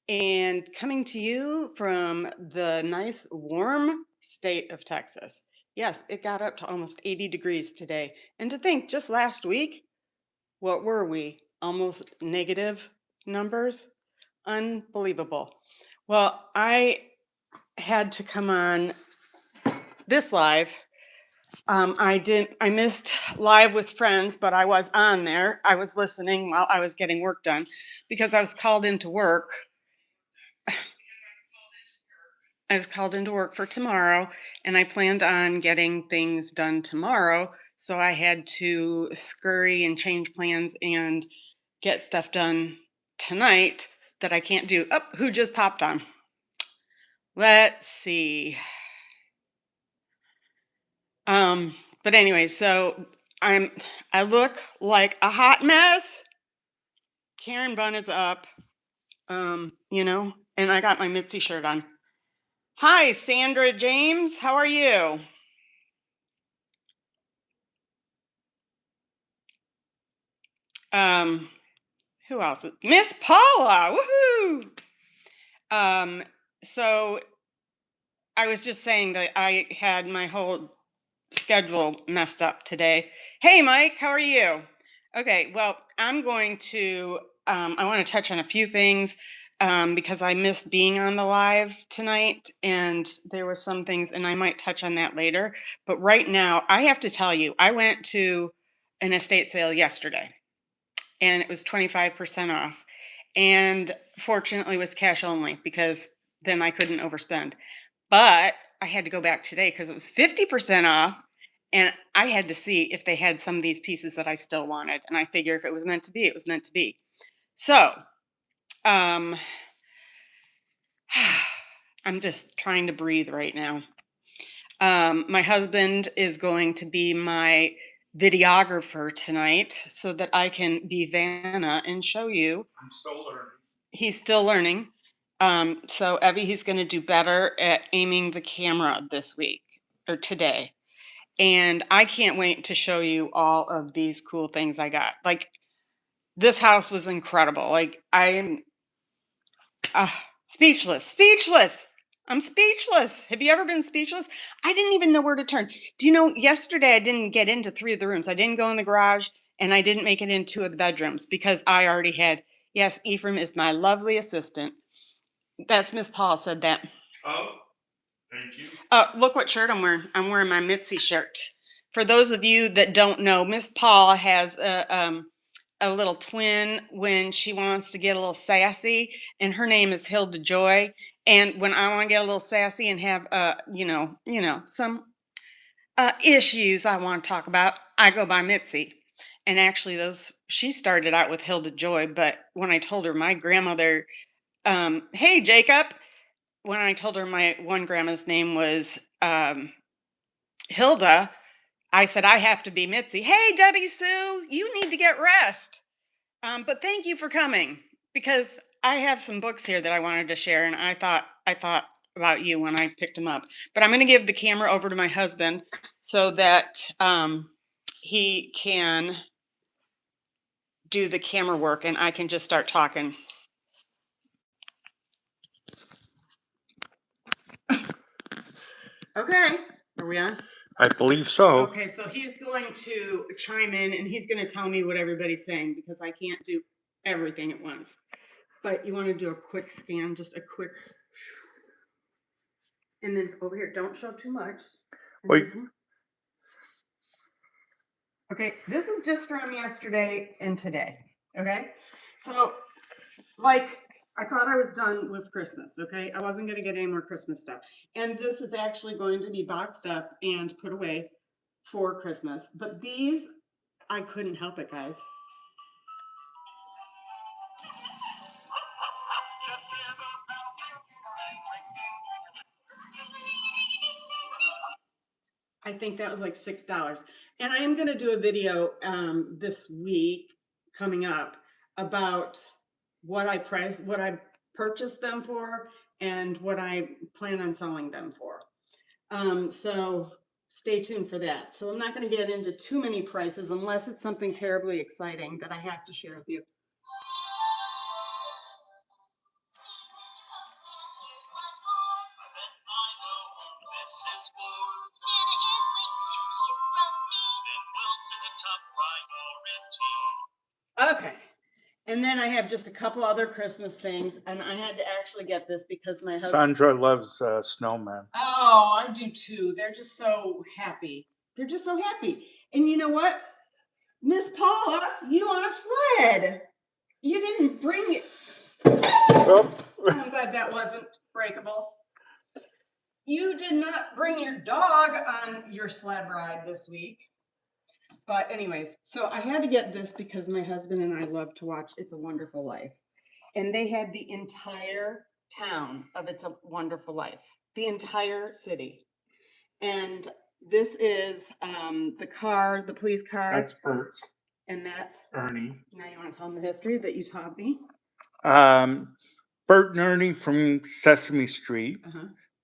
and coming to you from the nice warm state of Texas. Yes, it got up to almost 80 degrees today. And to think, just last week, what were we? Almost negative numbers? Unbelievable. Well, I had to come on this live. I missed live with friends, but I was on there. I was listening while I was getting work done because I was called into work. I was called into work for tomorrow, and I planned on getting things done tomorrow. So I had to scurry and change plans and get stuff done tonight that I can't do. Oh, who just popped on? Let's see. But anyway, so I look like a hot mess. Karen Bun is up. And I got my Mitzi shirt on. Hi, Sandra James. How are you? Who else? Miss Paula. Woohoo! So I was just saying that I had my whole schedule messed up today. Hey, Mike, how are you? Okay, well, I'm going to, I want to touch on a few things because I missed being on the live tonight, and there were some things, and I might touch on that later. But right now, I have to tell you, I went to an estate sale yesterday, and it was 25% off. And fortunately, it was cash only because then I couldn't overspend. But I had to go back today because it was 50% off. And I had to see if they had some of these pieces that I still wanted. And I figure if it was meant to be, it was meant to be. So um, I'm just trying to breathe right now. My husband is going to be my videographer tonight so that I can be Vanna and show you. I'm still learning. He's still learning. So Evie, he's going to do better at aiming the camera this week or today. And I can't wait to show you all of these cool things I got. Like, this house was incredible. Like, I'm speechless. I'm speechless. Have you ever been speechless? I didn't even know where to turn. Do you know, yesterday I didn't get into 3 of the rooms. I didn't go in the garage, and I didn't make it in 2 of the bedrooms because I already had, yes, Ephraim is my lovely assistant. That's Miss Paul said that. Oh, thank you. Look what shirt I'm wearing. I'm wearing my Mitzi shirt. For those of you that don't know, Miss Paul has a little twin when she wants to get a little sassy, and her name is Hilda Joy. And when I want to get a little sassy and have some issues I want to talk about, I go by Mitzi. And actually, she started out with Hilda Joy, but when I told her my grandmother, hey Jacob, when I told her my one grandma's name was Hilda, I said, I have to be Mitzi. Hey, Debbie Sue, you need to get rest. But thank you for coming because I have some books here that I wanted to share, and I thought about you when I picked them up. But I'm going to give the camera over to my husband so that he can do the camera work, and I can just start talking. Okay, are we on? I believe so. Okay, so he's going to chime in and he's going to tell me what everybody's saying because I can't do everything at once. But you want to do a quick scan, just a quick. And then over here, don't show too much. Wait. Okay, this is just from yesterday and today. Okay, so like I thought I was done with Christmas. Okay, I wasn't going to get any more Christmas stuff. And this is actually going to be boxed up and put away for Christmas. But these, I couldn't help it, guys. I think that was like $6. And I am going to do a video this week coming up about what I purchased them for and what I plan on selling them for. So stay tuned for that. So I'm not going to get into too many prices unless it's something terribly exciting that I have to share with you. Okay. And then I have just a couple other Christmas things, and I had to actually get this because my husband. Sandra loves snowmen. Oh, I do too. They're just so happy. They're just so happy. And you know what? Miss Paula, you on a sled. You didn't bring it. Oh. I'm glad that wasn't breakable. You did not bring your dog on your sled ride this week. But anyways, so I had to get this because my husband and I love to watch It's a Wonderful Life. And they had the entire town of It's a Wonderful Life, the entire city. And this is the car, the police car. That's Bert. And that's Ernie. Now you want to tell them the history that you taught me? Bert and Ernie from Sesame Street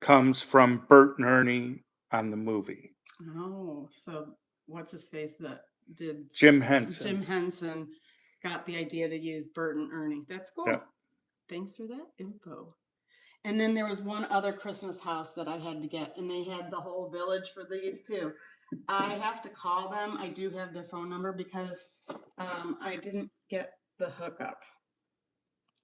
comes from Bert and Ernie on the movie. Oh, so what's his face that did Jim Henson. Jim Henson got the idea to use Bert and Ernie. That's cool. Yep. Thanks for that info. And then there was one other Christmas house that I had to get, and they had the whole village for these too. I have to call them. I do have their phone number because I didn't get the hookup.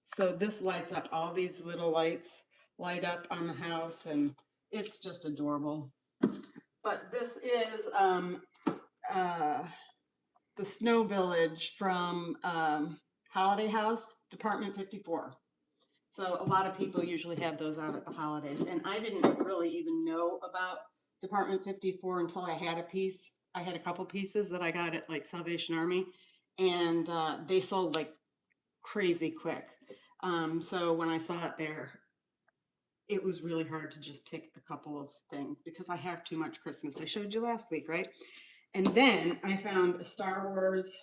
So this lights up. All these little lights light up on the house, and it's just adorable. But this is the Snow Village from Holiday House, Department 54. So a lot of people usually have those out at the holidays. And I didn't really even know about Department 54 until I had a piece. I had a couple pieces that I got at like Salvation Army, and they sold like crazy quick. So when I saw it there, it was really hard to just pick a couple of things because I have too much Christmas. I showed you last week, right? And then I found a Star Wars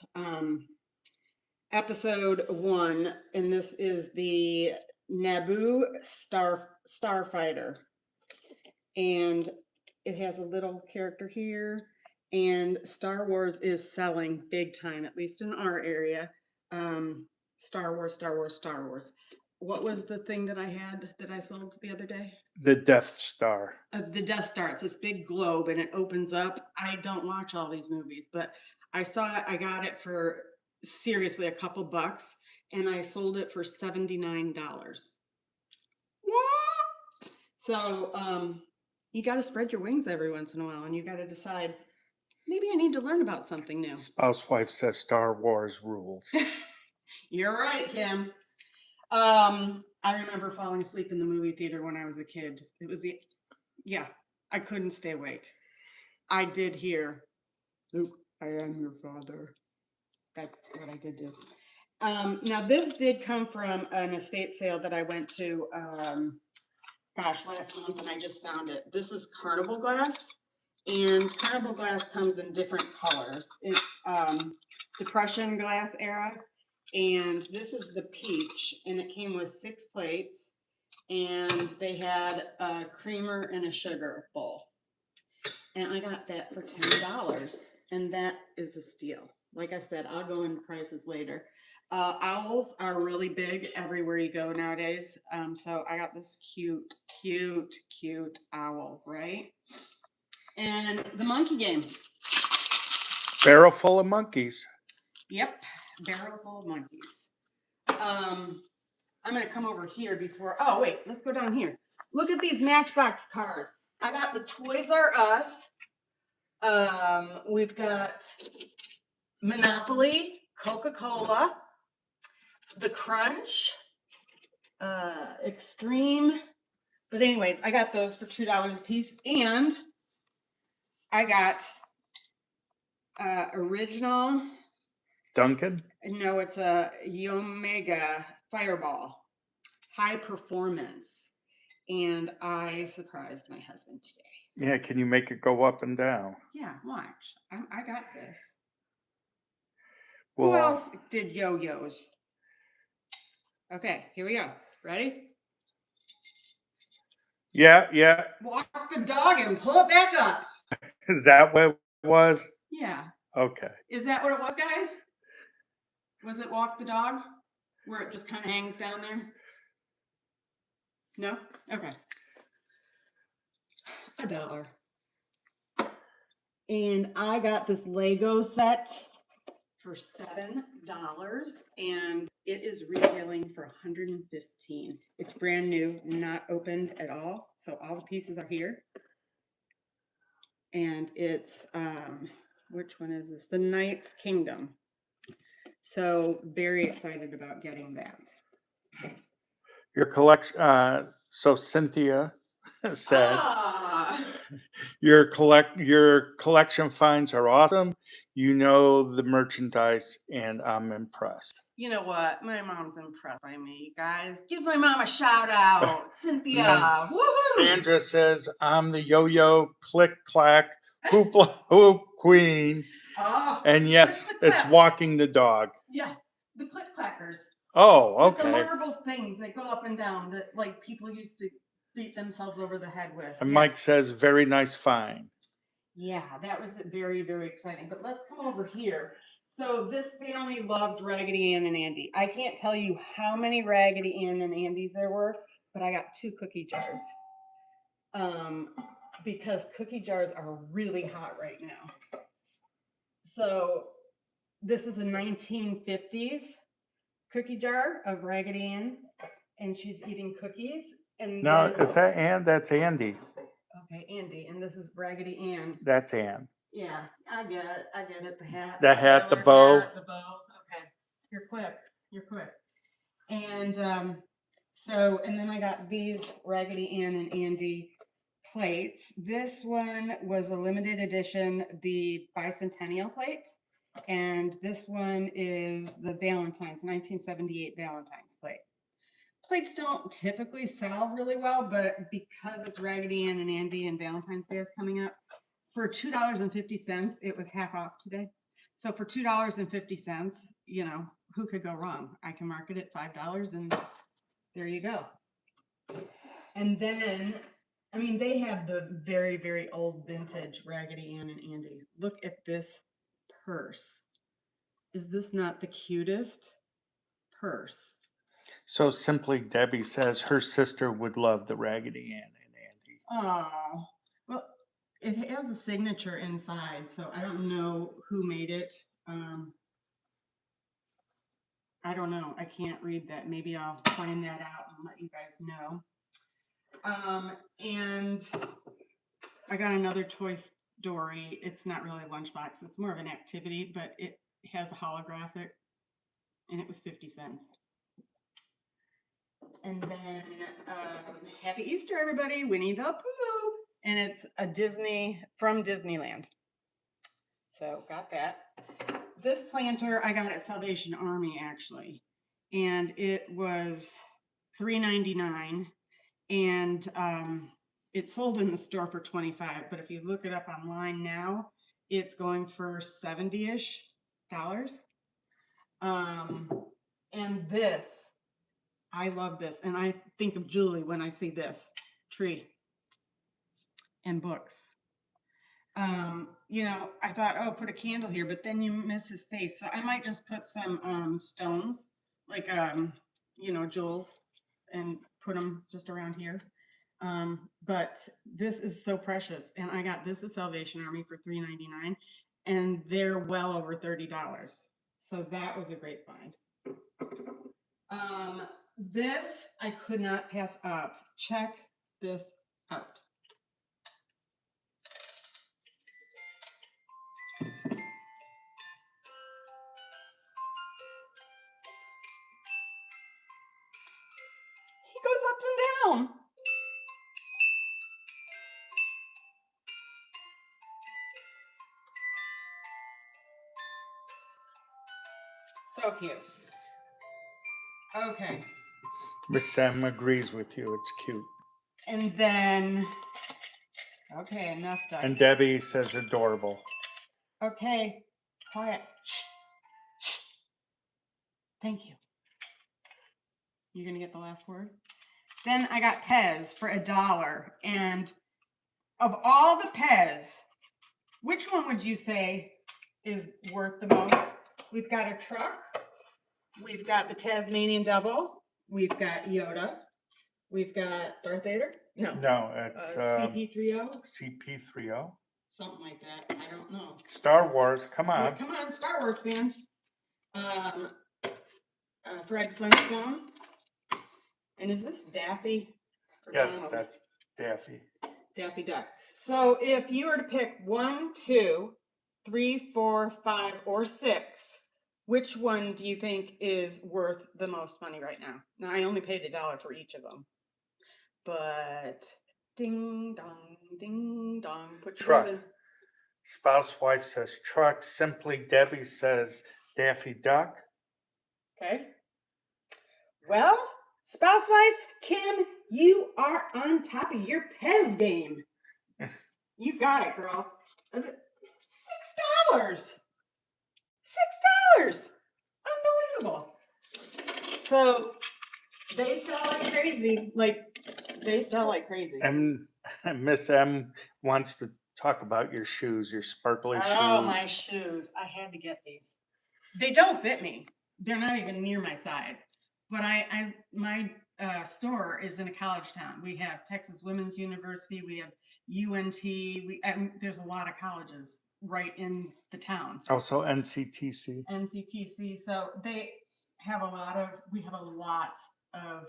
episode 1, and this is the Naboo Starfighter. And it has a little character here, and Star Wars is selling big time, at least in our area. Star Wars, Star Wars, Star Wars. What was the thing that I had that I sold the other day? The Death Star. The Death Star. It's this big globe and it opens up. I don't watch all these movies, but I saw it. I got it for seriously a couple bucks, and I sold it for $79. What? So you got to spread your wings every once in a while, and you got to decide, maybe I need to learn about something new. Spouse wife says Star Wars rules. You're right, Kim. I remember falling asleep in the movie theater when I was a kid. It was I couldn't stay awake. I did hear, Luke, I am your father. That's what I did do. Now this did come from an estate sale that I went to, last month, and I just found it. This is Carnival glass, and Carnival glass comes in different colors. It's Depression glass era, and this is the peach, and it came with 6 plates, and they had a creamer and a sugar bowl. And I got that for $10, and that is a steal. Like I said, I'll go into prices later. Owls are really big everywhere you go nowadays. So I got this cute owl, right? And the monkey game. Barrel full of monkeys. Yep, barrel full of monkeys. I'm going to come over here before. Oh, wait, let's go down here. Look at these Matchbox cars. I got the Toys R Us. We've got Monopoly, Coca-Cola, the Crunch, Extreme. But anyways, I got those for $2 a piece, and I got original Duncan? No, it's a Yomega Fireball, high performance. And I surprised my husband today. Yeah, can you make it go up and down? Yeah, watch. I got this. Well, who else did yo-yos? Okay, here we go. Ready? Yeah. Walk the dog and pull it back up. Is that what it was? Yeah. Okay. Is that what it was, guys? Was it walk the dog? Where it just kind of hangs down there? No? Okay. $1. And I got this Lego set. for $7, and it is retailing for $115. It's brand new, not opened at all. So all the pieces are here. And it's which one is this? The Knight's Kingdom. So very excited about getting that. Your collection. So Cynthia said your collection finds are awesome. You know the merchandise, and I'm impressed. You know what? My mom's impressed by me, you guys. Give my mom a shout out. Cynthia. And then Woohoo! Sandra says, I'm the yo-yo click clack hoopla hoop queen. Oh, And yes, click, click, it's clack. walking the dog. Yeah, the click clackers. Oh, With the okay. marble things that go up and down that like people used to beat themselves over the head with. And Yeah. Mike says, very nice find. Yeah, that was very, very exciting. But let's come over here. So this family loved Raggedy Ann and Andy. I can't tell you how many Raggedy Ann and Andys there were, but I got 2 cookie jars. Because cookie jars are really hot right now. So this is a 1950s cookie jar of Raggedy Ann, and she's eating cookies. And No, then, is that Ann? That's Andy. okay, Andy, and this is Raggedy Ann. That's Ann. Yeah, I get it. I get it. The hat. The hat, the bow. Hat, the bow. Okay. You're quick. You're quick. And so, and then I got these Raggedy Ann and Andy plates. This one was a limited edition, the bicentennial plate. And this one is the Valentine's, 1978 Valentine's plate. Plates don't typically sell really well, but because it's Raggedy Ann and Andy and Valentine's Day is coming up, for $2.50, it was half off today. So for $2.50, you know, who could go wrong? I can market it $5 and there you go. And then, I mean, they have the very, very old vintage Raggedy Ann and Andy. Look at this purse. Is this not the cutest purse? So Simply Debbie says her sister would love the Raggedy Ann and Andy. Oh, well, it has a signature inside, so I don't know who made it. I don't know. I can't read that. Maybe I'll find that out and let you guys know. And I got another Toy Story. It's not really a lunchbox. It's more of an activity, but it has a holographic, and it was 50 cents. And then Happy Easter, everybody. Winnie the Pooh. And it's a Disney, from Disneyland. So got that. This planter I got at Salvation Army, actually. And it was $3.99. And it sold in the store for $25. But if you look it up online now, it's going for $70-ish. And this, I love this. And I think of Julie when I see this tree and books. You know, I thought, oh, put a candle here, but then you miss his face. So I might just put some stones, like you know, jewels, and put them just around here. But this is so precious, and I got this at Salvation Army for $3.99, and they're well over $30. So that was a great find. This I could not pass up. Check this out. He goes up and down. So cute. Okay. Miss Sam agrees with you. It's cute. And then, okay, enough duck. And Debbie says adorable. Okay, quiet. Shh. Shh. Thank you. You're gonna get the last word? Then I got Pez for $1. And of all the Pez, which one would you say is worth the most? We've got a truck. We've got the Tasmanian Devil. We've got Yoda. We've got Darth Vader. No, it's CP30. CP30. Something like that. I don't know. Star Wars. Come on. Well, come on, Star Wars fans. Um, Fred Flintstone. And is this Daffy? Or Yes, Donald? that's Daffy. Daffy Duck. So if you were to pick 1, 2, 3, 4, 5, or 6, which one do you think is worth the most money right now? Now I only paid $1 for each of them, but ding dong, put your Truck. vote in. Spouse wife says truck. Simply Debbie says Daffy Duck. Okay. Well, spouse wife Kim, you are on top of your Pez game. You got it, girl. $6. $6. Unbelievable. So they sell like crazy. They sell like crazy. And Miss M wants to talk about your shoes, your sparkly shoes. Oh, my shoes. I had to get these. They don't fit me. They're not even near my size. But my store is in a college town. We have Texas Women's University. We have UNT. There's a lot of colleges right in the town. Also NCTC. NCTC. So we have a lot of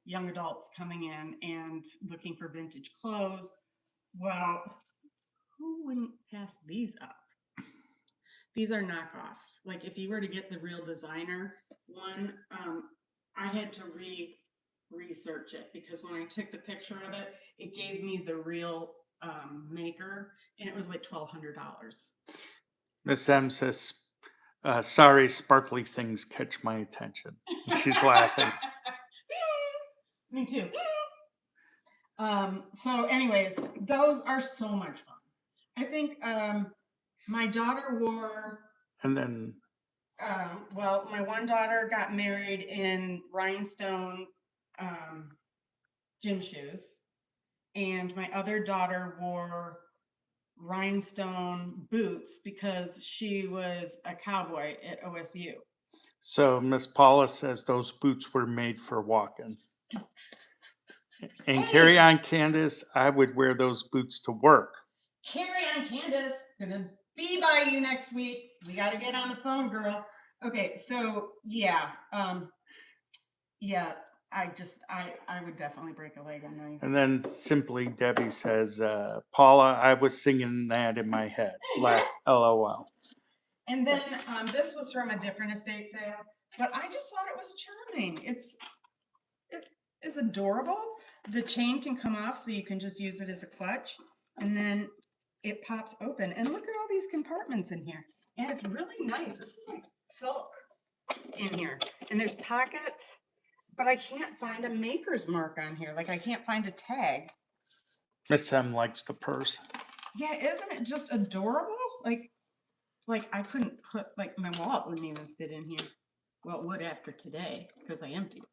young adults coming in and looking for vintage clothes. Well, who wouldn't pass these up? These are knockoffs. Like if you were to get the real designer one, I had to research it because when I took the picture of it, it gave me the real maker, and it was like $1,200. Miss M says, sorry, sparkly things catch my attention. She's laughing. Me too. So anyways, those are so much fun. I think my daughter wore, And then well, my one daughter got married in rhinestone gym shoes, and my other daughter wore rhinestone boots because she was a cowboy at OSU. so Miss Paula says those boots were made for walking. And Hey! Carry On Candace, I would wear those boots to work. Carry On Candace, gonna be by you next week. We got to get on the phone, girl. Okay, so yeah, yeah. I would definitely break a leg on these. And then Simply Debbie says, Paula, I was singing that in my head. LOL. And then this was from a different estate sale, but I just thought it was charming. It is adorable. The chain can come off, so you can just use it as a clutch, and then it pops open. And look at all these compartments in here. And it's really nice. It's like silk in here. And there's pockets, but I can't find a maker's mark on here. Like I can't find a tag. Miss M likes the purse. Yeah, isn't it just adorable? Like I couldn't put, like my wallet wouldn't even fit in here. Well, it would after today because I emptied it.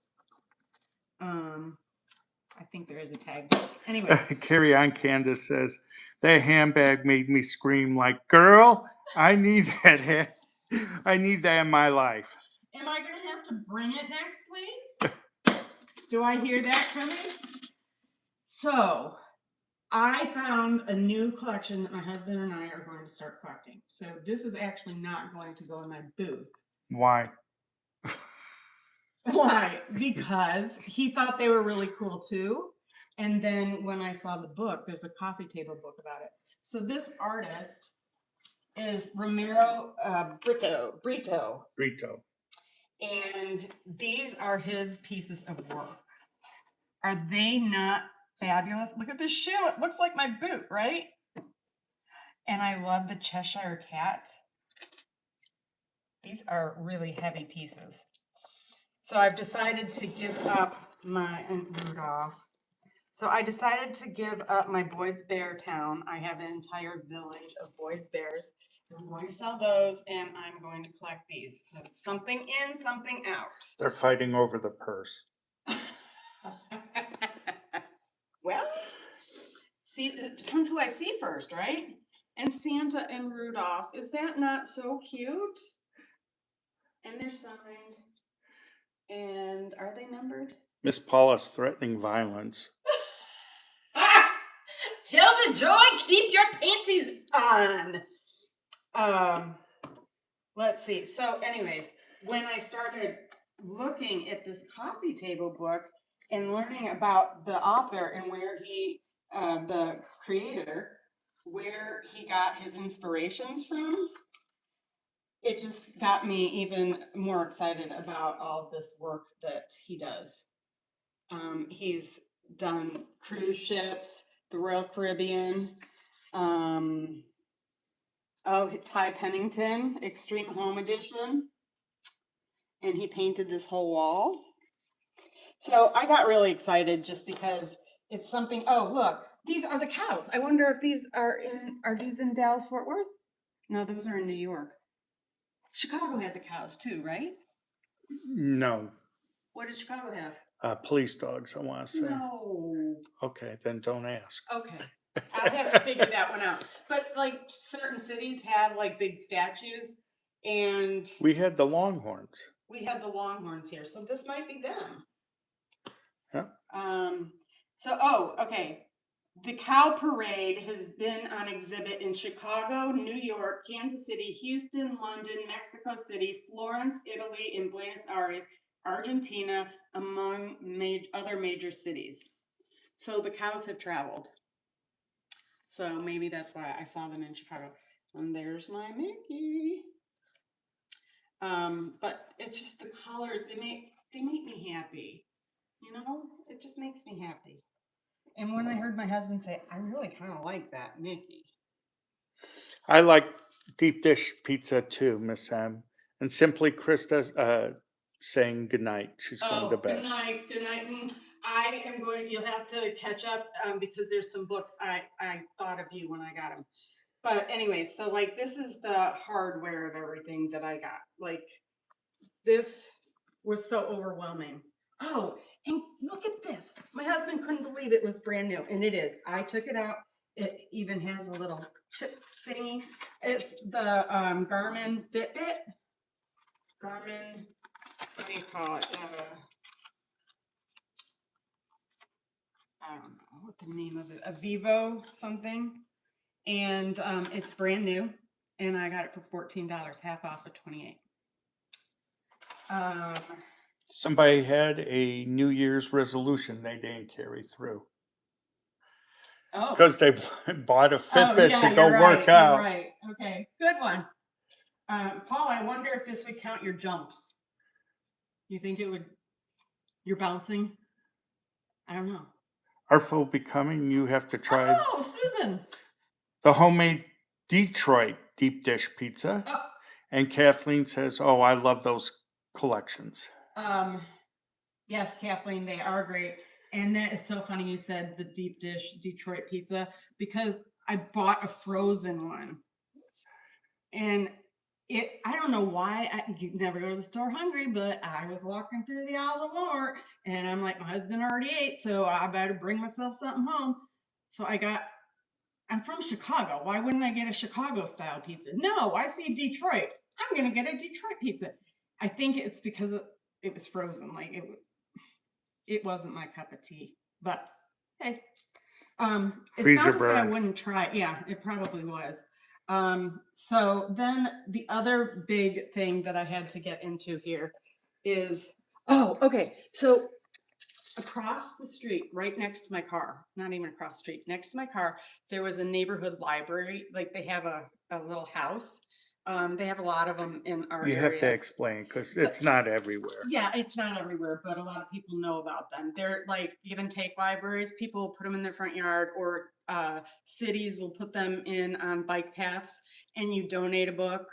I think there is a tag. Anyway. Carry On Candace says, that handbag made me scream like, girl, I need that. I need that in my life. Am I going to have to bring it next week? Do I hear that coming? So I found a new collection that my husband and I are going to start collecting. So this is actually not going to go in my booth. Why? Why? Because he thought they were really cool too. And then when I saw the book, there's a coffee table book about it. So this artist is Romero Brito. And these are his pieces of work. Are they not fabulous? Look at this shoe. It looks like my boot, right? And I love the Cheshire Cat. These are really heavy pieces. So I've decided to give up my Rudolph. So I decided to give up my Boyd's Bear town. I have an entire village of Boyd's Bears. I'm going to sell those, and I'm going to collect these. So something in, something out. They're fighting over the purse. Well, see, it depends who I see first, right? And Santa and Rudolph. Is that not so cute? And they're signed. And are they numbered? Miss Paula's threatening violence. Hilda Joy, keep your panties on. Let's see. So anyways, when I started looking at this coffee table book and learning about the author and where the creator, where he got his inspirations from, it just got me even more excited about all this work that he does. He's done cruise ships, the Royal Caribbean, Ty Pennington, Extreme Home Edition, and he painted this whole wall. So I got really excited just because it's something. Oh, look, these are the cows. I wonder if these are these in Dallas Fort Worth? No, those are in New York. Chicago had the cows too, right? No, What did Chicago have? police dogs, I want to say. No. Okay, then don't ask. Okay. I'll have to figure that one out. But like certain cities have like big statues, and We had the Longhorns. we have the Longhorns here, so this might be them. Yeah. Okay. The cow parade has been on exhibit in Chicago, New York, Kansas City, Houston, London, Mexico City, Florence, Italy, and Buenos Aires, Argentina, among other major cities. So the cows have traveled. So maybe that's why I saw them in Chicago. And there's my Mickey. But it's just the colors, they make me happy. You know, it just makes me happy. And when I heard my husband say, I really kind of like that Mickey. I like deep dish pizza too, Miss M. And simply Krista's saying goodnight. She's going to bed. Good night. Good night. I am going, you'll have to catch up because there's some books I thought of you when I got them. But anyway, so like this is the hardware of everything that I got. Like this was so overwhelming. Oh, and look at this. My husband couldn't believe it was brand new, and it is. I took it out. It even has a little chip thingy. It's the Garmin Fitbit. Garmin, what do you call it? I don't know what the name of it. A Vivo something. And it's brand new. And I got it for $14, half off of 28. Somebody had a New Year's resolution they didn't carry through. Oh. Because they bought a Fitbit to go work out. You're right. Okay, good one. Paul, I wonder if this would count your jumps. You think it would? You're bouncing? I don't know. Artful Becoming, you have to try. Oh, Susan. The homemade Detroit deep dish pizza. Oh. And Kathleen says, oh, I love those collections. Yes, Kathleen, they are great. And that is so funny you said the deep dish Detroit pizza because I bought a frozen one. And I don't know why you never go to the store hungry, but I was walking through the aisles of Walmart and I'm like, my husband already ate, so I better bring myself something home. So I'm from Chicago. Why wouldn't I get a Chicago style pizza? No, I see Detroit. I'm going to get a Detroit pizza. I think it's because it was frozen. Like it wasn't my cup of tea, but hey, it's Freezer not to burn. say I wouldn't try it. Yeah, it probably was. So then the other big thing that I had to get into here is, okay. So across the street, right next to my car, not even across the street, next to my car, there was a neighborhood library. Like they have a little house. They have a lot of them in our area. You have to explain because it's not everywhere. Yeah, it's not everywhere, but a lot of people know about them. They're like give and take libraries. People put them in their front yard, or cities will put them in on bike paths, and you donate a book,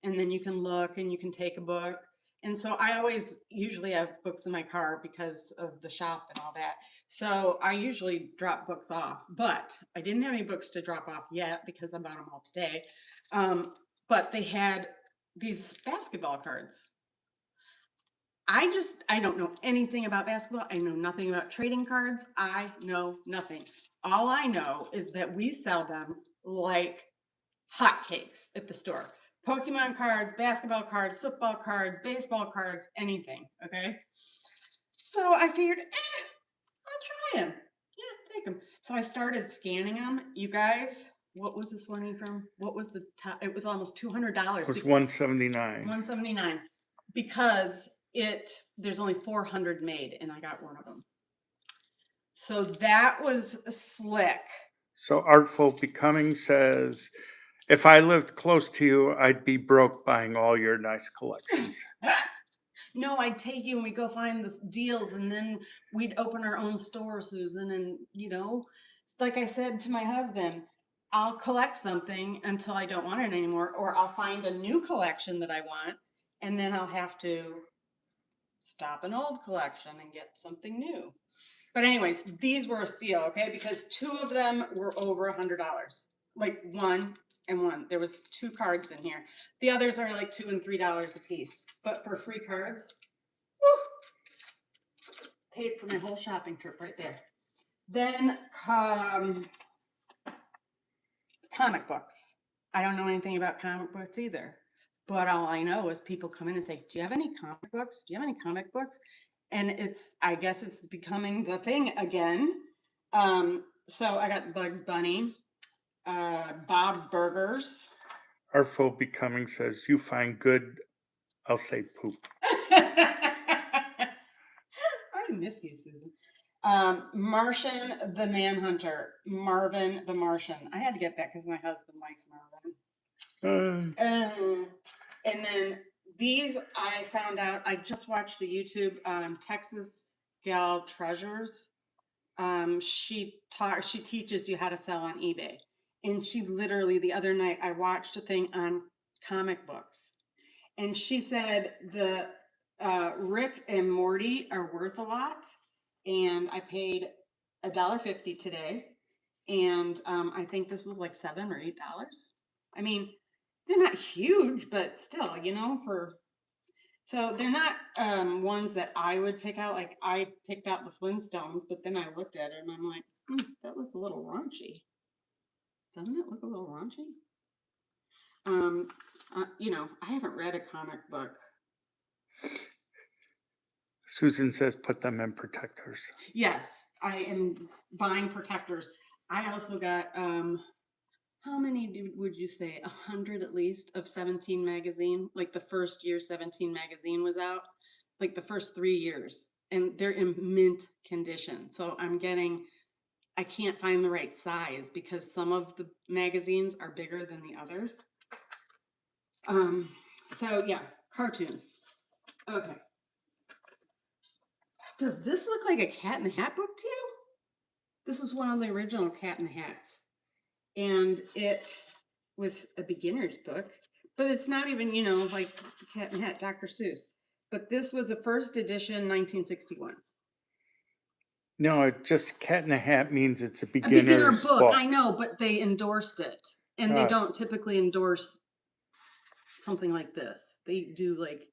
and then you can look and you can take a book. And so I usually have books in my car because of the shop and all that. So I usually drop books off, but I didn't have any books to drop off yet because I bought them all today. But they had these basketball cards. I don't know anything about basketball. I know nothing about trading cards. I know nothing. All I know is that we sell them like hotcakes at the store. Pokemon cards, basketball cards, football cards, baseball cards, anything. Okay. So I figured, I'll try them. Yeah, take them. So I started scanning them. You guys, what was this one from? What was the top? It was almost $200. It was $179. $179. because there's only 400 made, and I got one of them. So that was slick. So Artful Becoming says, if I lived close to you, I'd be broke buying all your nice collections. No, I'd take you and we'd go find the deals, and then we'd open our own store, Susan. And, like I said to my husband, I'll collect something until I don't want it anymore, or I'll find a new collection that I want, and then I'll have to stop an old collection and get something new. But anyways, these were a steal, okay? Because two of them were over $100. Like one and one. There was 2 cards in here. The others are like $2 and $3 a piece. But for free cards, woo, paid for my whole shopping trip right there. Then comic books. I don't know anything about comic books either. But all I know is people come in and say, do you have any comic books? Do you have any comic books? And I guess it's becoming the thing again. So I got Bugs Bunny, Bob's Burgers. Artful Becoming says, you find good, I'll say poop. I miss you, Susan. Martian the Manhunter, Marvin the Martian. I had to get that because my husband likes Marvin. And then these I found out, I just watched a YouTube, Texas Gal Treasures. She teaches you how to sell on eBay. And she literally, the other night, I watched a thing on comic books. And she said the Rick and Morty are worth a lot. And I paid $1.50 today. And I think this was like $7 or $8. I mean, they're not huge, but still, so they're not ones that I would pick out. Like I picked out the Flintstones, but then I looked at it and I'm like, that looks a little raunchy. Doesn't it look a little raunchy? I haven't read a comic book. Susan says, put them in protectors. Yes, I am buying protectors. I also got, how many would you say? 100 at least of 17 magazine. Like the first year 17 magazine was out, like the first 3 years, and they're in mint condition. So I can't find the right size because some of the magazines are bigger than the others. So yeah, cartoons. Okay. Does this look like a Cat in the Hat book to you? This is one of the original Cat in the Hats. And it was a beginner's book, but it's not even, like Cat in the Hat, Dr. Seuss. But this was a first edition, 1961. No, just Cat in the Hat means it's a A beginner beginner's book, book. I know, but they endorsed it. And they don't typically endorse something like this. They do like,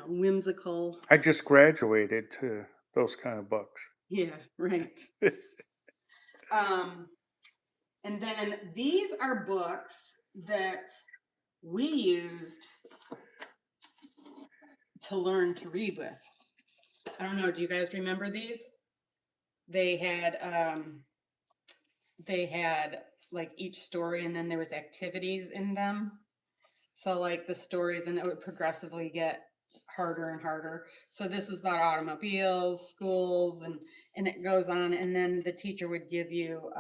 whimsical. I just graduated to those kind of books. Yeah, right. And then these are books that we used to learn to read with. I don't know, do you guys remember these? They had like each story, and then there was activities in them. So like the stories, and it would progressively get harder and harder. So this is about automobiles, schools, and it goes on. And then the teacher would give you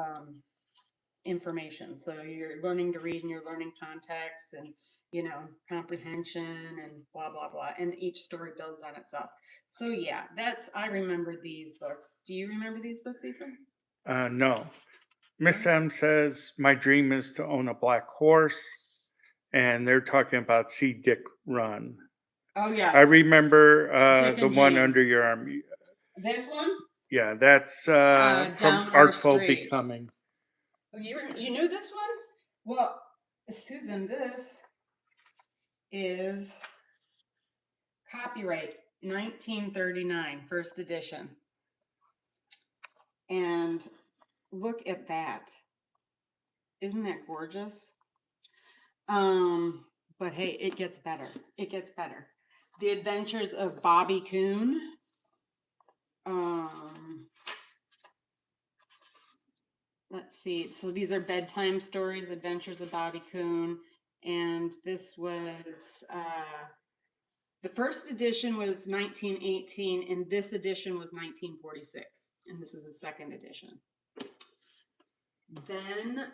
information. So you're learning to read and you're learning context and comprehension and blah blah blah. And each story builds on itself. So yeah, I remember these books. Do you remember these books, Ethan? No. Miss M says, my dream is to own a black horse. And they're talking about See Dick Run. Oh yes. I remember Dick the and one Jane. under your arm. This one? Yeah, that's from Down Our Artful Street. Becoming. Oh, you knew this one? Well, Susan, this is copyright 1939, first edition. And look at that. Isn't that gorgeous? But hey, it gets better. It gets better. The Adventures of Bobby Coon. Let's see. So these are bedtime stories, Adventures of Bobby Coon. And this was The first edition was 1918, and this edition was 1946, and this is the second edition. Then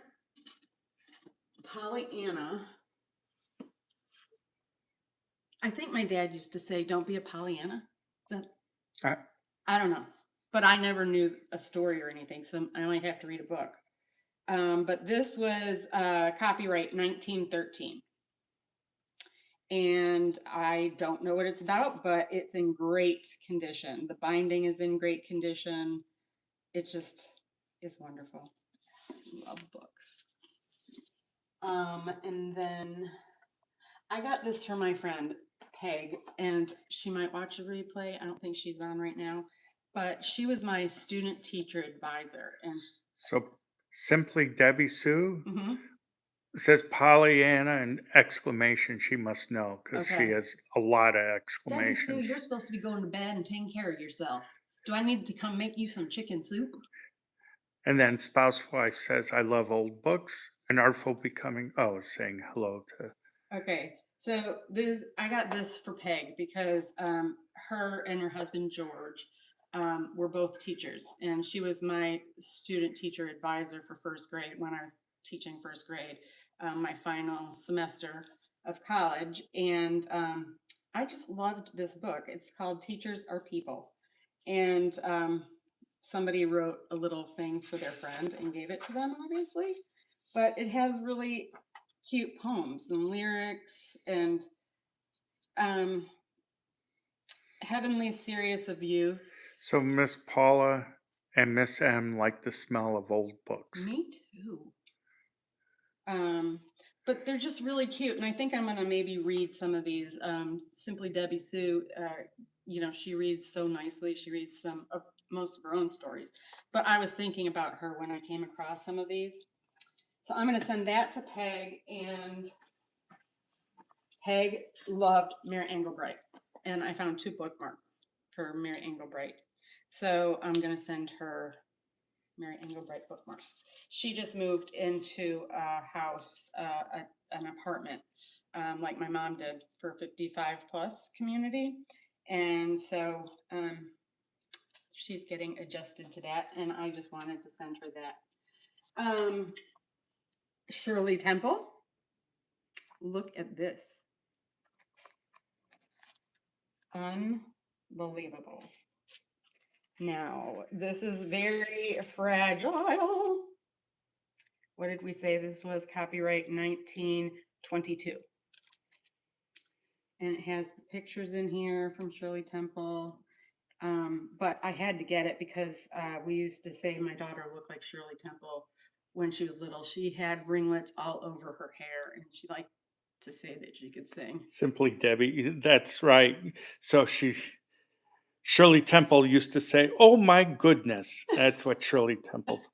Pollyanna. I think my dad used to say, "Don't be a Pollyanna." Is that, I, I don't know, but I never knew a story or anything, so I might have to read a book. But this was copyright 1913. And I don't know what it's about, but it's in great condition. The binding is in great condition. It just is wonderful. I love books. And then I got this from my friend Peg, and she might watch the replay. I don't think she's on right now, but she was my student teacher advisor. And so simply Debbie Sue Mhm. says Pollyanna and exclamation. She must know because she Okay. has a lot of Debbie Sue, exclamations. you're supposed to be going to bed and taking care of yourself. Do I need to come make you some chicken soup? And then spouse wife says, I love old books. An artful becoming, saying hello to. Okay, so this I got this for Peg because her and her husband George were both teachers, and she was my student teacher advisor for first grade when I was teaching first grade, my final semester of college, and I just loved this book. It's called Teachers Are People, and somebody wrote a little thing for their friend and gave it to them, obviously, but it has really cute poems and lyrics and um heavenly serious of youth. So Miss Paula and Miss M like the smell of old books. Me too. But they're just really cute, and I think I'm gonna maybe read some of these. Simply Debbie Sue, she reads so nicely. She reads some of most of her own stories, but I was thinking about her when I came across some of these, so I'm gonna send that to Peg. And Peg loved Mary Engelbright, and I found 2 bookmarks for Mary Engelbright. So I'm going to send her Mary Engelbright bookmarks. She just moved into a house, an apartment, like my mom did for 55 plus community. And so she's getting adjusted to that, and I just wanted to send her that. Shirley Temple, look at this. Unbelievable. Now, this is very fragile. What did we say? This was copyright 1922. And it has the pictures in here from Shirley Temple. But I had to get it because we used to say my daughter looked like Shirley Temple when she was little. She had ringlets all over her hair, and she liked to say that she could sing. Simply Debbie. That's right. So Shirley Temple used to say, "Oh my goodness." That's what Shirley Temple's.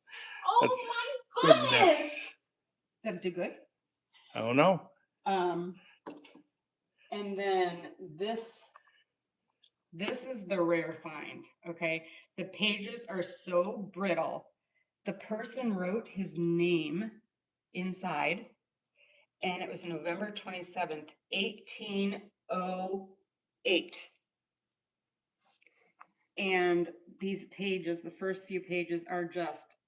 Oh That's my goodness! Did that do good? I don't know. And then this is the rare find, okay? The pages are so brittle. The person wrote his name inside, and it was November 27th, 1808. And these pages, the first few pages, are just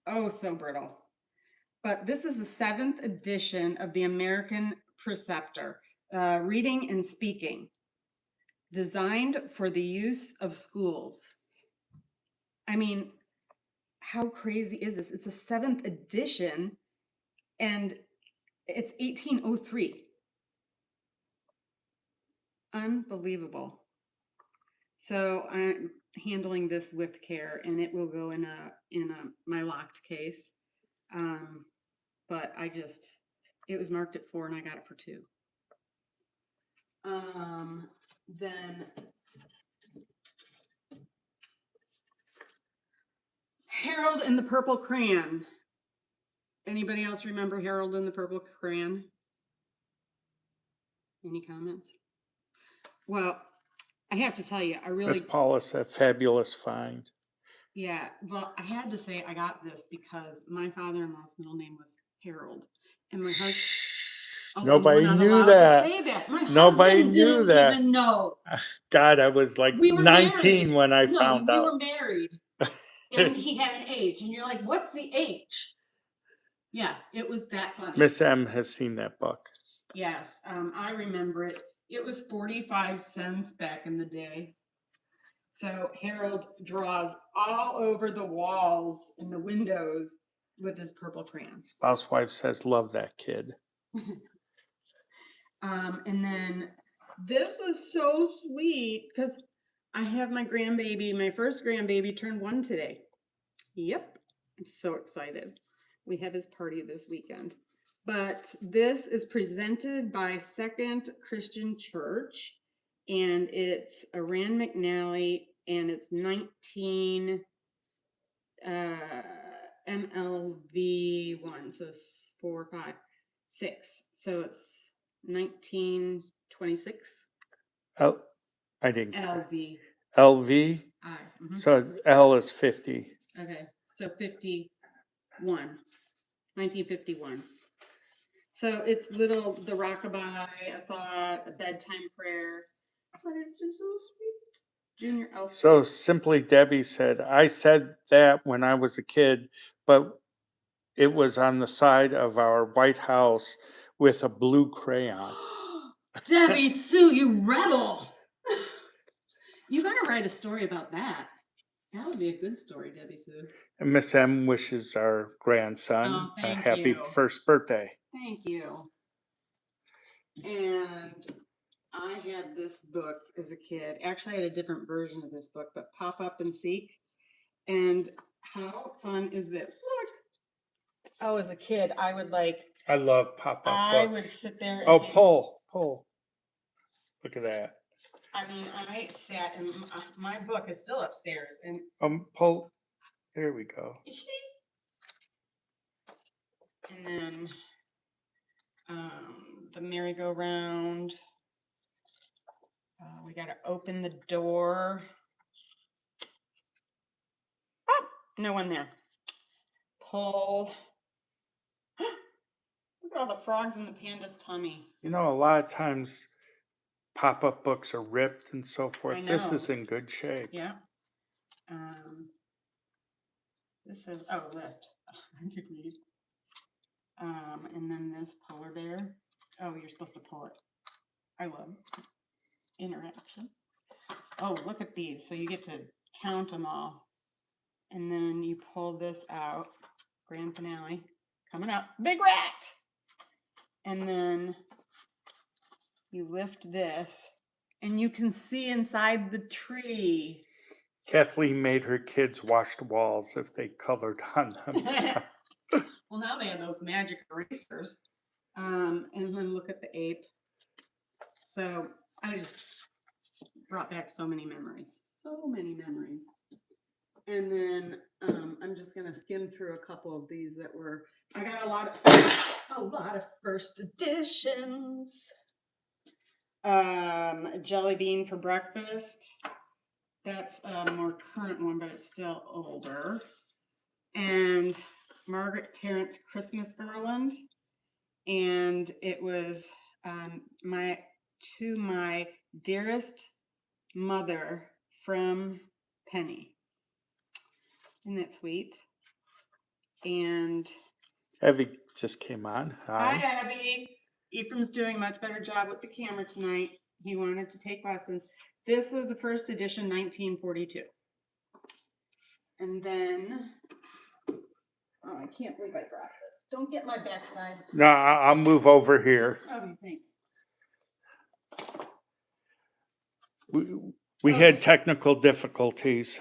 so brittle. But this is the 7th edition of the American Preceptor, Reading and Speaking, designed for the use of schools. I mean, how crazy is this? It's a 7th edition, and it's 1803. Unbelievable. So I'm handling this with care, and it will go in my locked case. But it was marked at 4, and I got it for 2. Then Harold and the Purple Crayon. Anybody else remember Harold and the Purple Crayon? Any comments? Well, I have to tell you, Miss Paula said, "Fabulous find." Yeah, well, I had to say I got this because my father-in-law's middle name was Harold, and my husband. Oh, and we're Nobody not knew allowed to that. say that. My Nobody husband knew didn't that. even know. God, I was like We were 19 married. when I No, found we out. were married. And he had an H. And you're like, what's the H? Yeah, it was that funny. Miss M has seen that book. Yes, I remember it. It was 45 cents back in the day. So Harold draws all over the walls and the windows with his purple crayons. Spouse wife says, love that kid. And then this is so sweet because I have my grandbaby, my first grandbaby turned 1 today. Yep, I'm so excited. We have his party this weekend. But this is presented by Second Christian Church, and it's a Rand McNally, and it's 19 MLV1, so it's 4, 5, 6. So it's 1926 Oh, I didn't care. LV. LV? So L is 50. Okay, so 51. 1951. So it's little, the rockabye, I thought, a bedtime prayer, but it's just so sweet. Junior elf. So Simply Debbie said, I said that when I was a kid, but it was on the side of our White House with a blue crayon. Debbie Sue, you rebel. You gotta write a story about that. That would be a good story, Debbie Sue. And Miss M wishes our grandson a happy first birthday. Thank you. And I had this book as a kid. Actually, I had a different version of this book, but Pop Up and Seek. And how fun is this? Look. Oh, as a kid, I would I love pop-up books. I would sit there and pull. Look at that. I mean, I sat and my book is still upstairs and pull. There we go. And then the merry-go-round. We got to open the door. Oh, no one there. Pull. Look at all the frogs in the panda's tummy. You know, a lot of times pop-up books are ripped and so forth. I know. This is in good shape. Yeah. This is, lift. I could read. And then this polar bear. Oh, you're supposed to pull it. I love interaction. Oh, look at these. So you get to count them all. And then you pull this out. Grand finale. Coming up. Big rat! And then you lift this. And you can see inside the tree. Kathleen made her kids wash the walls if they colored on them. Well, now they have those magic erasers. And then look at the ape. So I just brought back so many memories. So many memories. And then I'm just gonna skim through a couple of these that were. I got a lot of first editions. Jelly bean for breakfast. That's a more current one, but it's still older. And Margaret Terrence Christmas Garland. And it was my dearest mother from Penny. Isn't that sweet? And Evie just came on. hi, Abby. Ephraim's doing a much better job with the camera tonight. He wanted to take lessons. This was the first edition, 1942. And then, oh, I can't believe I dropped this. Don't get my backside. No, I'll move over here. Okay, thanks. We had technical difficulties.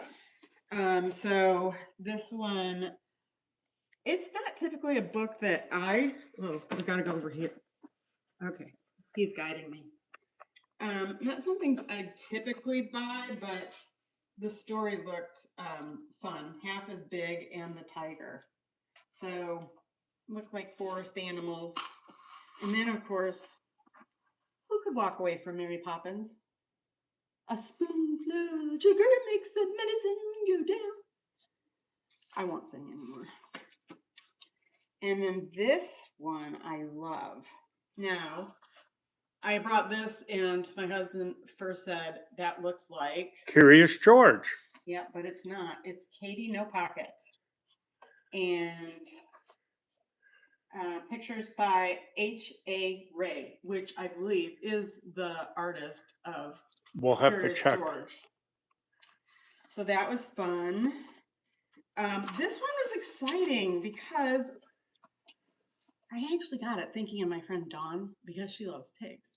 So this one, it's not typically a book that we gotta go over here. Okay, he's guiding me. Not something I typically buy, but the story looked fun. Half as big and the tiger. So looked like forest animals. And then of course, who could walk away from Mary Poppins? A spoonful of sugar makes the medicine go down. I won't sing anymore. And then this one I love. Now, I brought this, and my husband first said, that looks like. Curious George. Yeah, but it's not. It's Katie No Pocket. And pictures by H.A. Ray, which I believe is the artist of We'll have Curious to check. George. So that was fun. This one was exciting because I actually got it thinking of my friend Dawn because she loves pigs.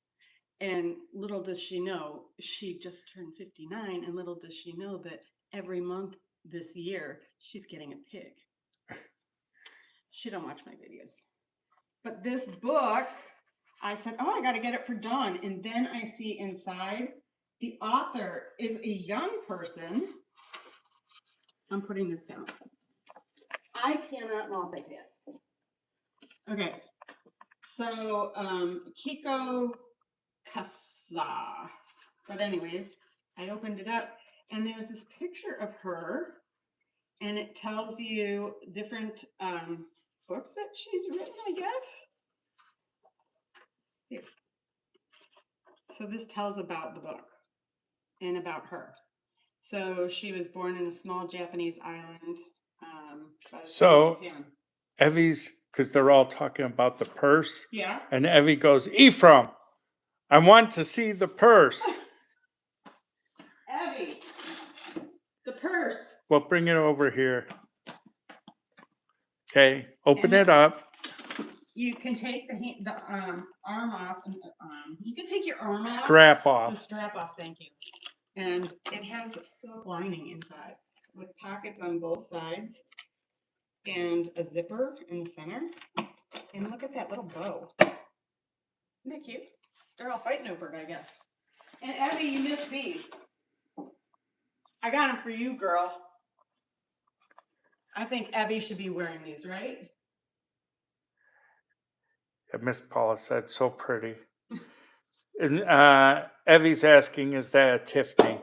And little does she know, she just turned 59, and little does she know that every month this year, she's getting a pig. She don't watch my videos. But this book, I said, oh, I got to get it for Dawn. And then I see inside, the author is a young person. I'm putting this down. I cannot multitask. Okay. So, Kiko Kasa. But anyway, I opened it up, and there's this picture of her, and it tells you different books that she's written, I guess. Here. So this tells about the book and about her. So she was born in a small Japanese island. By the sea of Japan. Evie's, because they're all talking about the purse. Yeah. And Evie goes, Ephraim, I want to see the purse. Evie, the purse. Well, bring it over here. Okay, open it up. You can take the arm off. You can take your arm off. Strap off. The strap off, thank you. And it has a silk lining inside with pockets on both sides and a zipper in the center. And look at that little bow. Isn't that cute? They're all fighting over it, I guess. And Abby, you missed these. I got them for you, girl. I think Abby should be wearing these, right? Miss Paula said, so pretty. And Evie's asking, is that a Tiffany?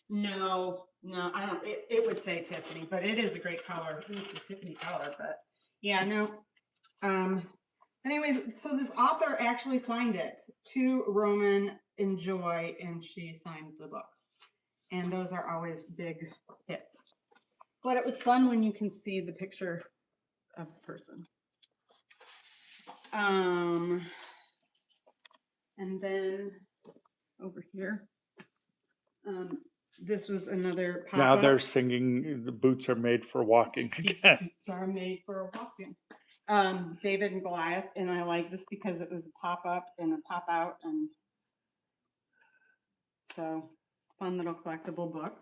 No, I don't. It would say Tiffany, but it is a great color. It's a Tiffany color, but yeah, no. Anyways, so this author actually signed it to Roman and Joy, and she signed the book. And those are always big hits. But it was fun when you can see the picture of the person. And then over here, this was another pop-up. Now they're singing, the boots are made for walking again. Boots are made for walking. David and Goliath, and I like this because it was a pop-up and a pop-out, and so fun little collectible book.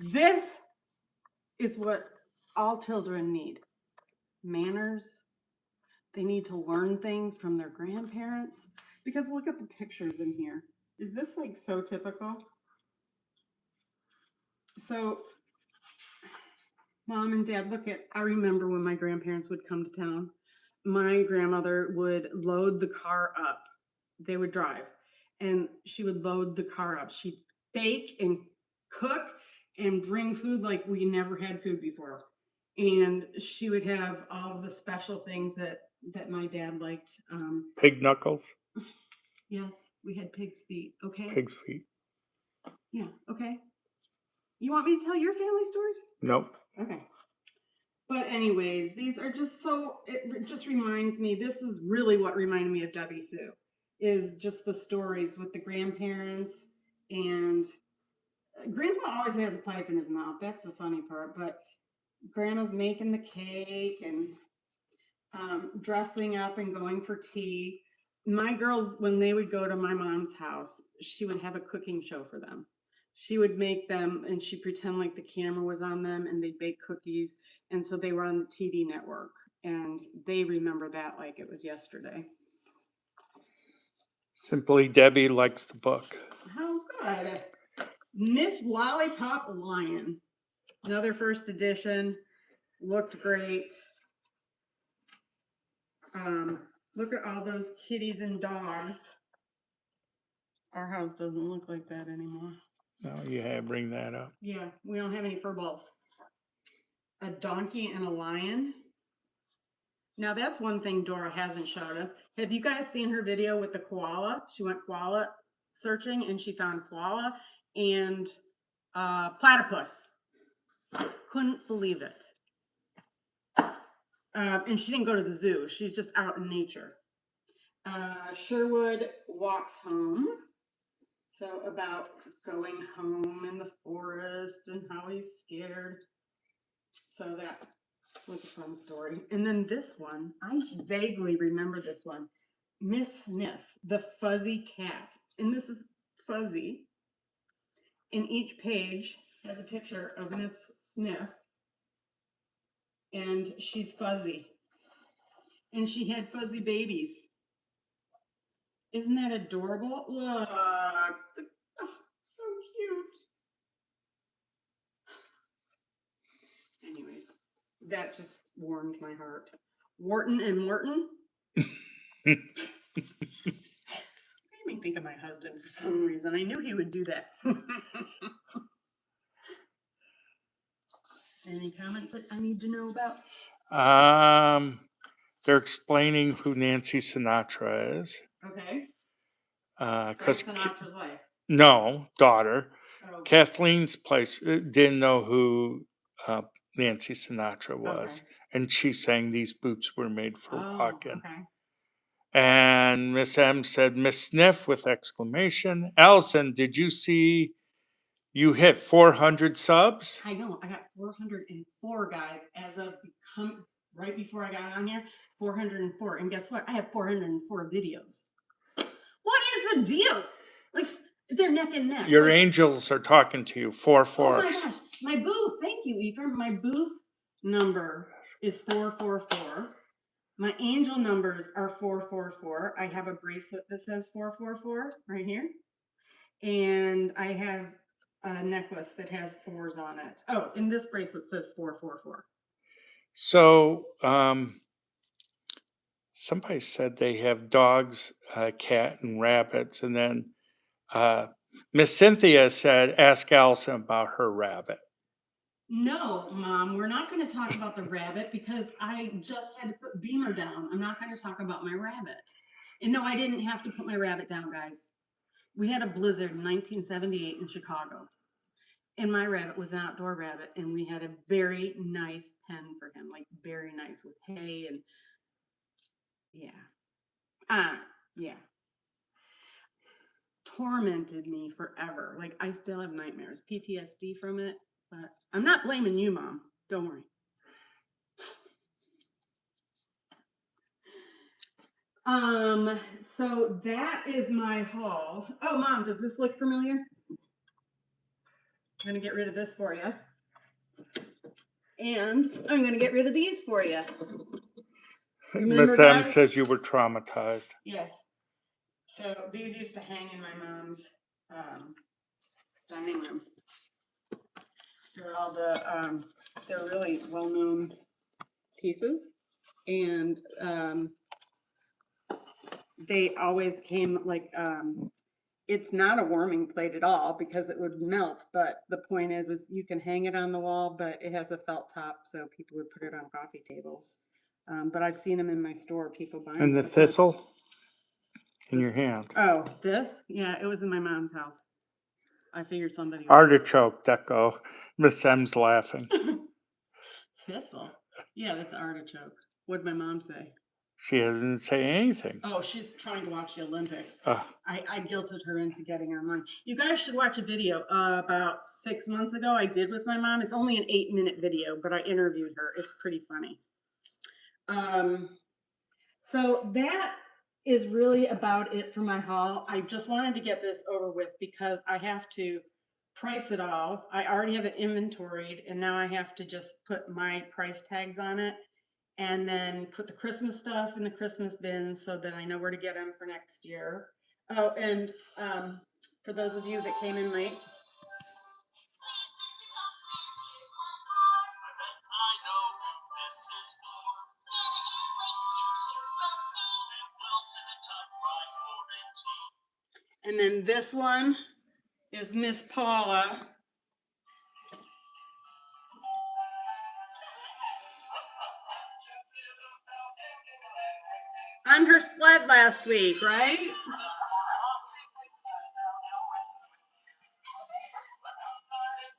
This is what all children need. Manners. They need to learn things from their grandparents. Because look at the pictures in here. Is this like so typical? So, Mom and Dad, I remember when my grandparents would come to town. My grandmother would load the car up. They would drive, and she would load the car up. She'd bake and cook and bring food like we never had food before. And she would have all of the special things that my dad liked. Pig knuckles? Yes, we had pig's feet. Okay. Pig's feet. Yeah, okay. You want me to tell your family stories? Nope. Okay. But anyways, these are just so, it just reminds me, this is really what reminded me of Debbie Sue, is just the stories with the grandparents. And Grandpa always has a pipe in his mouth. That's the funny part. But Grandma's making the cake and dressing up and going for tea. My girls, when they would go to my mom's house, she would have a cooking show for them. She would make them, and she'd pretend like the camera was on them, and they'd bake cookies. And so they were on the TV network, and they remember that like it was yesterday. Simply Debbie likes the book. How good. Miss Lollipop Lion. Another first edition. Looked great. Look at all those kitties and dogs. Our house doesn't look like that anymore. Oh, yeah, bring that up. Yeah, we don't have any fur balls. A donkey and a lion. Now that's one thing Dora hasn't showed us. Have you guys seen her video with the koala? She went koala searching and she found koala and platypus. Couldn't believe it. And she didn't go to the zoo. She's just out in nature. Sherwood walks home. So about going home in the forest and how he's scared. So that was a fun story. And then this one, I vaguely remember this one. Miss Sniff, the fuzzy cat. And this is Fuzzy. And each page has a picture of Miss Sniff. And she's fuzzy. And she had fuzzy babies. Isn't that adorable? Look. Oh, so cute. Anyways, that just warmed my heart. Wharton and Morton. Made me think of my husband for some reason. I knew he would do that. Any comments that I need to know about? They're explaining who Nancy Sinatra is. Okay. Frank Sinatra's wife. No, daughter. Oh. Kathleen's place didn't know who Nancy Sinatra was, Okay. and she's saying these boots were made for walking. Okay. And Miss M said, Miss Sniff with exclamation. Allison, did you see you hit 400 subs? I know. I got 404 guys as of right before I got on here. 404. And guess what? I have 404 videos. What is the deal? Like, they're neck and neck. Your angels are talking to you. 4-4. Oh my gosh. My booth. Thank you, Ephraim. My booth number is 444. My angel numbers are 444. I have a bracelet that says 444 right here. And I have a necklace that has 4s on it. Oh, and this bracelet says 444. So, somebody said they have dogs, cat, and rabbits. And then Miss Cynthia said, ask Allison about her rabbit. No, Mom, we're not going to talk about the rabbit because I just had to put Beamer down. I'm not going to talk about my rabbit. And no, I didn't have to put my rabbit down, guys. We had a blizzard in 1978 in Chicago. And my rabbit was an outdoor rabbit. And we had a very nice pen for him, like very nice with hay and yeah. Yeah. Tormented me forever. Like I still have nightmares, PTSD from it. But I'm not blaming you, Mom. Don't worry. So that is my haul. Oh, Mom, does this look familiar? I'm gonna get rid of this for you. And I'm gonna get rid of these for you. Miss M says you were traumatized. Yes. So these used to hang in my mom's dining room. They're all they're really well-known pieces. And they always came like, it's not a warming plate at all because it would melt. But the point is you can hang it on the wall, but it has a felt top, so people would put it on coffee tables. But I've seen them in my store, people buying. And the thistle in your hand. Oh, this? Yeah, it was in my mom's house. I figured somebody. Artichoke, Deco. Miss M's laughing. Thistle? Yeah, that's artichoke. What'd my mom say? She doesn't say anything. Oh, she's trying to watch the Olympics. I guilted her into getting online. You guys should watch a video about 6 months ago I did with my mom. It's only an 8-minute video, but I interviewed her. It's pretty funny. So that is really about it for my haul. I just wanted to get this over with because I have to price it all. I already have it inventoried, and now I have to just put my price tags on it and then put the Christmas stuff in the Christmas bin so that I know where to get them for next year. Oh, and for those of you that came in late, and then this one is Miss Paula. on her sled last week, right?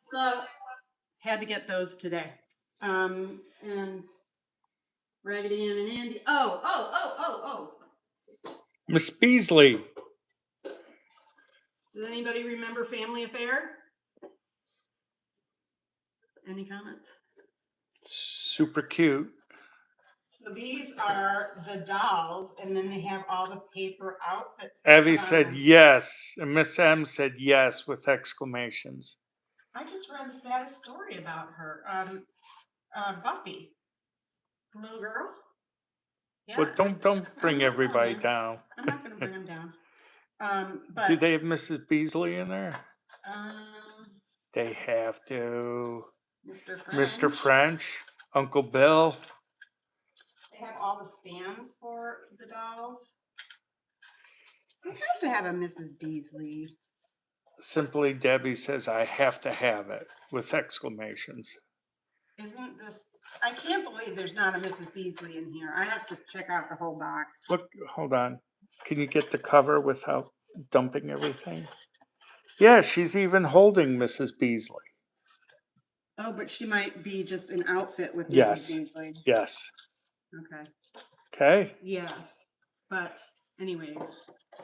So had to get those today. And Raggedy Ann and Andy. Oh. Miss Beasley. Does anybody remember Family Affair? Any comments? Super cute. So these are the dolls, and then they have all the paper outfits. Evie said yes, and Miss M said yes with exclamations. I just read the saddest story about her. Buffy, the little girl. Yeah. Well, don't bring everybody down. I'm not going to bring them down. But do they have Mrs. Beasley in there? They have to. Mr. French, Uncle Bill. They have all the stands for the dolls. They have to have a Mrs. Beasley. Simply Debbie says, I have to have it, with exclamations. Isn't this, I can't believe there's not a Mrs. Beasley in here. I have to check out the whole box. Look, hold on. Can you get the cover without dumping everything? Yeah, she's even holding Mrs. Beasley. Oh, but she might be just an outfit with Mrs. Yes. Beasley. Yes. Okay. Okay. Yes. But anyways,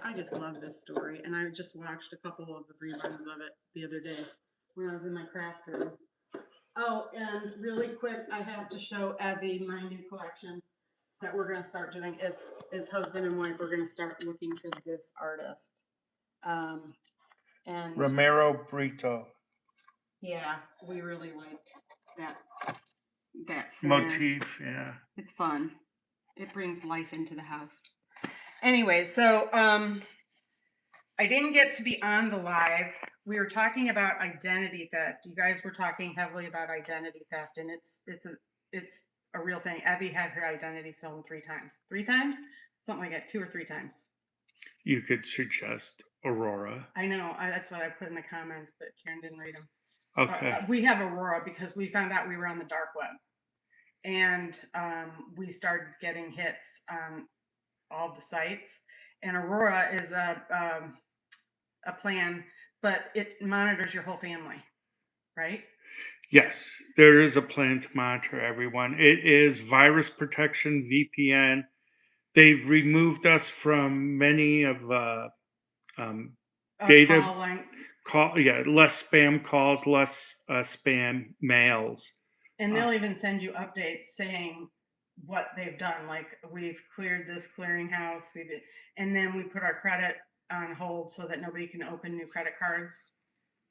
I just love this story. And I just watched a couple of the reruns of it the other day when I was in my craft room. Oh, and really quick, I have to show Evie my new collection that we're going to start doing is husband and wife. We're going to start looking for this artist. And Romero Brito. Yeah, we really like that motif. Yeah, it's fun. It brings life into the house. Anyway, so I didn't get to be on the live. We were talking about identity theft. You guys were talking heavily about identity theft, and it's a real thing. Abby had her identity stolen 3 times. 3 times? Something like that. 2 or 3 times. You could suggest Aurora. I know. That's what I put in the comments, but Karen didn't read them. Okay. We have Aurora because we found out we were on the dark web, and we started getting hits on all the sites. And Aurora is a plan, but it monitors your whole family, right? Yes, there is a plan to monitor everyone. It is virus protection, VPN. They've removed us from many of data less spam calls, less spam mails. And they'll even send you updates saying what they've done. Like, we've cleared this clearinghouse, and then we put our credit on hold so that nobody can open new credit cards.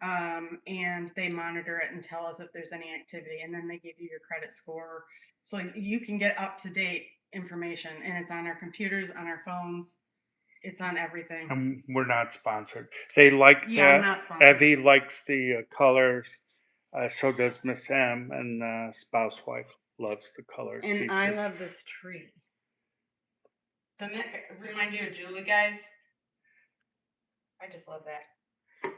And they monitor it and tell us if there's any activity, and then they give you your credit score, so you can get up to date information. And it's on our computers, on our phones, it's on everything. And we're not sponsored. They like that. I'm not sponsored. Evie likes the colors. So does Miss M, and spouse wife loves the color. And pieces. I love this tree. Doesn't that remind you of Julie, guys? I just love that.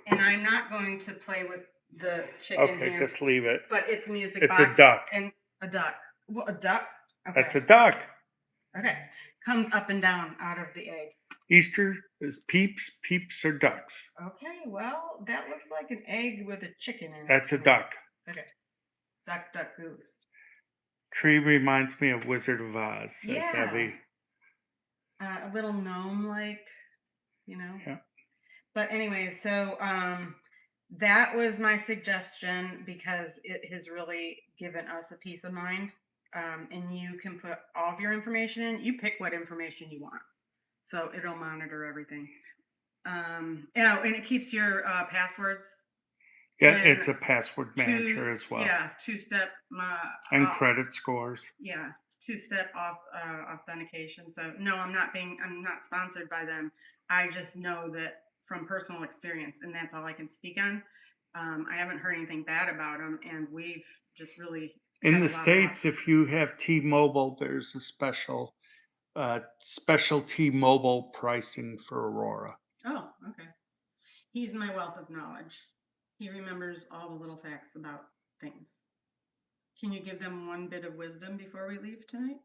And I'm not going to play with the chicken Okay, here, just leave it. but it's music It's box. a duck. And a duck. Well, a duck? Okay. That's a duck. Okay. Comes up and down out of the egg. Easter is peeps. Peeps are ducks. Okay, well, that looks like an egg with a chicken in it. That's a duck. Okay. Duck, duck, goose. Tree reminds me of Wizard of Oz, says Evie. A little gnome-like, you know? Yeah. But anyway, so that was my suggestion because it has really given us a peace of mind. And you can put all of your information in. You pick what information you want. So it'll monitor everything. And it keeps your passwords. Yeah, it's a password manager as well. Yeah, 2-step. And credit scores. Yeah, 2-step authentication. So no, I'm not sponsored by them. I just know that from personal experience, and that's all I can speak on. I haven't heard anything bad about them, and we've just really in the States, if you have T-Mobile, there's a special T-Mobile pricing for Aurora. Oh, okay. He's my wealth of knowledge. He remembers all the little facts about things. Can you give them one bit of wisdom before we leave tonight?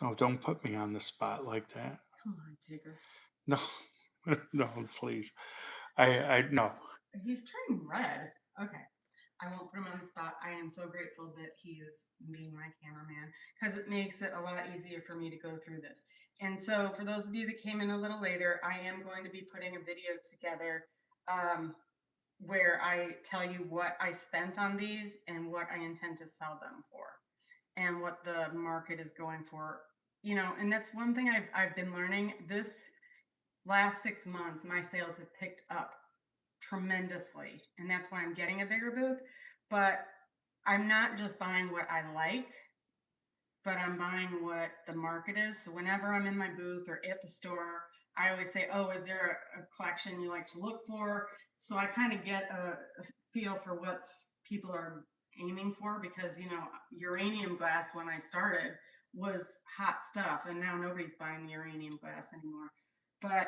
Oh, don't put me on the spot like that. Come on, Tigger. No, no, please. No. He's turning red. Okay. I won't put him on the spot. I am so grateful that he is being my cameraman because it makes it a lot easier for me to go through this. And so for those of you that came in a little later, I am going to be putting a video together where I tell you what I spent on these and what I intend to sell them for and what the market is going for. You know, and that's one thing I've been learning. This last 6 months, my sales have picked up tremendously, and that's why I'm getting a bigger booth. But I'm not just buying what I like, but I'm buying what the market is. So whenever I'm in my booth or at the store, I always say, oh, is there a collection you like to look for? So I kind of get a feel for what people are aiming for, because, you know, uranium glass when I started was hot stuff, and now nobody's buying the uranium glass anymore. But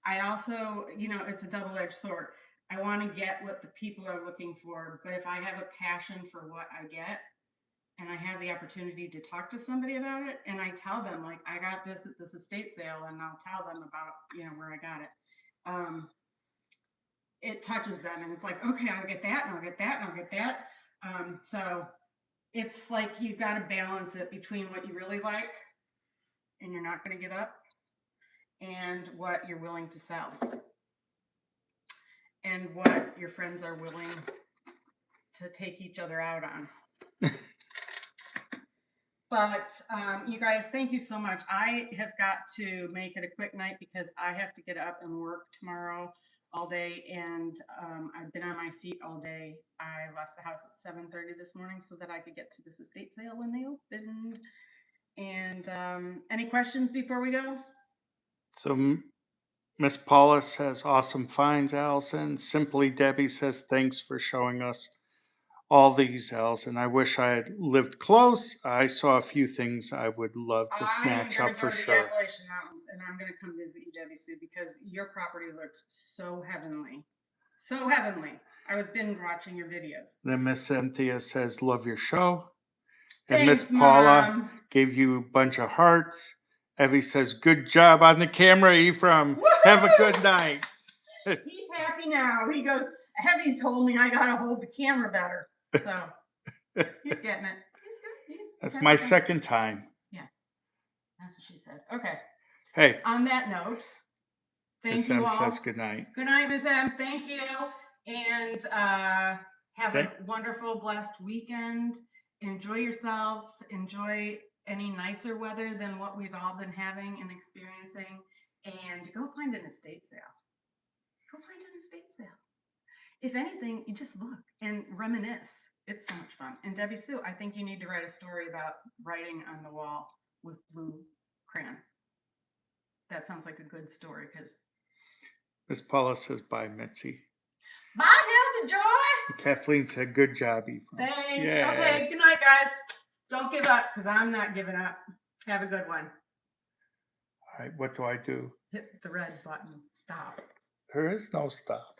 I also, you know, it's a double-edged sword. I want to get what the people are looking for, but if I have a passion for what I get and I have the opportunity to talk to somebody about it, and I tell them, like, I got this at this estate sale, and I'll tell them about, you know, where I got it. It touches them, and it's like, okay, I'll get that, and I'll get that, and I'll get that. So it's like you got to balance it between what you really like and you're not going to give up, and what you're willing to sell, and what your friends are willing to take each other out on. But you guys, thank you so much. I have got to make it a quick night because I have to get up and work tomorrow all day, and I've been on my feet all day. I left the house at 7:30 this morning so that I could get to this estate sale when they opened. And any questions before we go? So Miss Paula says, awesome finds, Allison. Simply Debbie says, thanks for showing us all these, Allison. I wish I had lived close. I saw a few things I would love to snatch up for I am going to go to the sure. Appalachian Mountains, and I'm going to come visit you, Debbie Sue, because your property looks so heavenly. So heavenly. I was binge watching your videos. Then Miss Cynthia says, love your show. And Thanks, Miss Paula Mom. gave you a bunch of hearts. Evie says, good job on the camera, Ephraim. Woo-hoo! Have a good night. He's happy now. He goes, Heavy told me I got to hold the camera better. So he's getting it. He's good. That's my second time. Yeah, that's what she said. Okay. Hey. On that note, thank you all. Says good night. Good night, Miss M. Thank you. And have a wonderful, blessed weekend. Enjoy yourself. Enjoy any nicer weather than what we've all been having and experiencing. And go find an estate sale. Go find an estate sale. If anything, you just look and reminisce. It's so much fun. And Debbie Sue, I think you need to write a story about writing on the wall with blue crayon. That sounds like a good story, because Miss Paula says bye, Mitzi. Bye, Hilda Joy. Kathleen said good job, Ephraim. Thanks. Yeah. Okay, good night, guys. Don't give up, because I'm not giving up. Have a good one. All right, what do I do? Hit the red button. Stop. There is no stop.